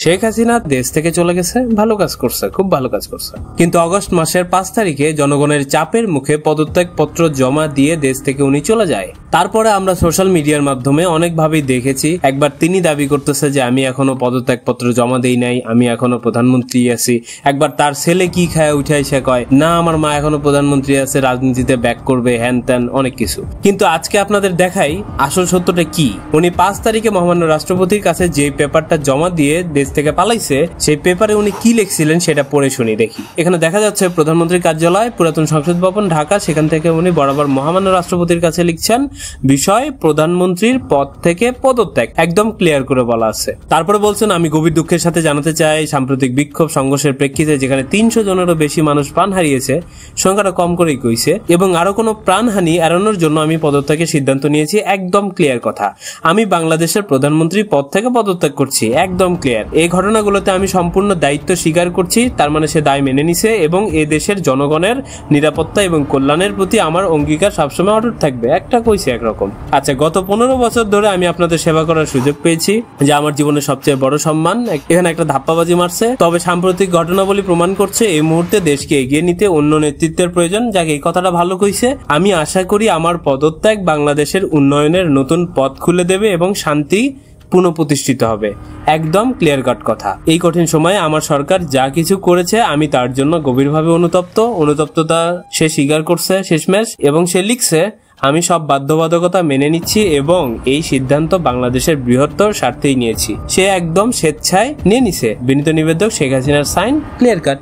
শেখ হাসিনা দেশ থেকে চলে গেছে, ভালো কাজ করছে, খুব ভালো কাজ করছে। কিন্তু অগস্ট মাসের 5 তারিখে জনগণের চাপের মুখে পদত্যাগ পত্র জমা দিয়ে দেশ থেকে উনি চলে যায়। তারপরে আমরা সোশ্যাল মিডিয়ার মাধ্যমে অনেকভাবেই দেখেছি, একবার তিনি দাবি করতেছে যে আমি এখনো পদত্যাগ পত্র জমা দেই নাই, আমি এখনো প্রধানমন্ত্রী আছি। একবার তার ছেলে কি খায় উঠাই সে কয় না আমার মা এখনো প্রধানমন্ত্রী আছে, রাজনীতিতে ব্যাক করবে, হ্যান ত্যান অনেক কিছু। কিন্তু আজকে আপনাদের দেখাই আসল সত্যটা কি। উনি 5 তারিখে মহামান্য রাষ্ট্রপতির কাছে যে পেপারটা জমা দিয়ে দেশ থেকে পালাইছে, সেই পেপারে উনি কি লিখছিলেন সেটা পড়ে শুনি দেখি। এখানে দেখা যাচ্ছে প্রধানমন্ত্রীর কার্যালয়, পুরাতন সংসদ ভবন, ঢাকা। সেখান থেকে উনি বরাবর মহামান্য রাষ্ট্রপতির কাছে লিখছেন বিষয় প্রধানমন্ত্রীর পদ থেকে পদত্যাগ, একদম ক্লিয়ার করে বলা আছে। তারপরে বলছেন আমি গভীর দুঃখের সাথে জানাতে চাই সাম্প্রতিক বিক্ষোভ সংঘর্ষের প্রেক্ষিতে যেখানে 300 জনেরও বেশি মানুষ প্রাণ হারিয়েছে, সংখ্যাটা কম করেই কইছে, এবং আরো কোনো প্রাণহানি এড়ানোর জন্য আমি পদত্যাগের সিদ্ধান্ত নিয়েছি। একদম ক্লিয়ার কথা, আমি বাংলাদেশের প্রধানমন্ত্রী পদ থেকে পদত্যাগ করছি, একদম ক্লিয়ার। এই ঘটনাগুলোতে আমি সম্পূর্ণ দায়িত্ব স্বীকার করছি, তার মানে সে দায় মেনে নিছে এবং এ দেশের জনগণের নিরাপত্তা এবং কল্যাণের প্রতি আমার অঙ্গীকার সবসময় অটুট থাকবে। একটা কইছে একরকম। আচ্ছা, গত 15 বছর ধরে আমি আপনাদের সেবা করার সুযোগ পেয়েছি, যা আমার জীবনের সবচেয়ে বড় সম্মান। এখানে একটা ধাপ্পাবাজি মারছে, তবে সাম্প্রতিক ঘটনাবলী প্রমাণ করছে এই মুহূর্তে দেশকে এগিয়ে নিতে অন্য নেতৃত্বের প্রয়োজন। যাকে এই কথাটা ভালো কইছে। আমি আশা করি আমার পদত্যাগ বাংলাদেশের উন্নয়নের নতুন পথ খুলে দেবে এবং শান্তি পুনঃপ্রতিষ্ঠিত হবে। একদম ক্লিয়ার কাট কথা। এই কঠিন সময়ে আমার সরকার যা কিছু করেছে আমি তার জন্য গভীরভাবে অনুতপ্ততা সে স্বীকার করছে শেষমেশ, এবং সে লিখছে আমি সব বাধ্যবাধকতা মেনে নিচ্ছি এবং এই সিদ্ধান্ত বাংলাদেশের বৃহত্তর স্বার্থেই নিয়েছি। সে একদম স্বেচ্ছায় নিয়ে নিছে। বিনীত নিবেদক, শেখ হাসিনার সাইন, ক্লিয়ার কাট।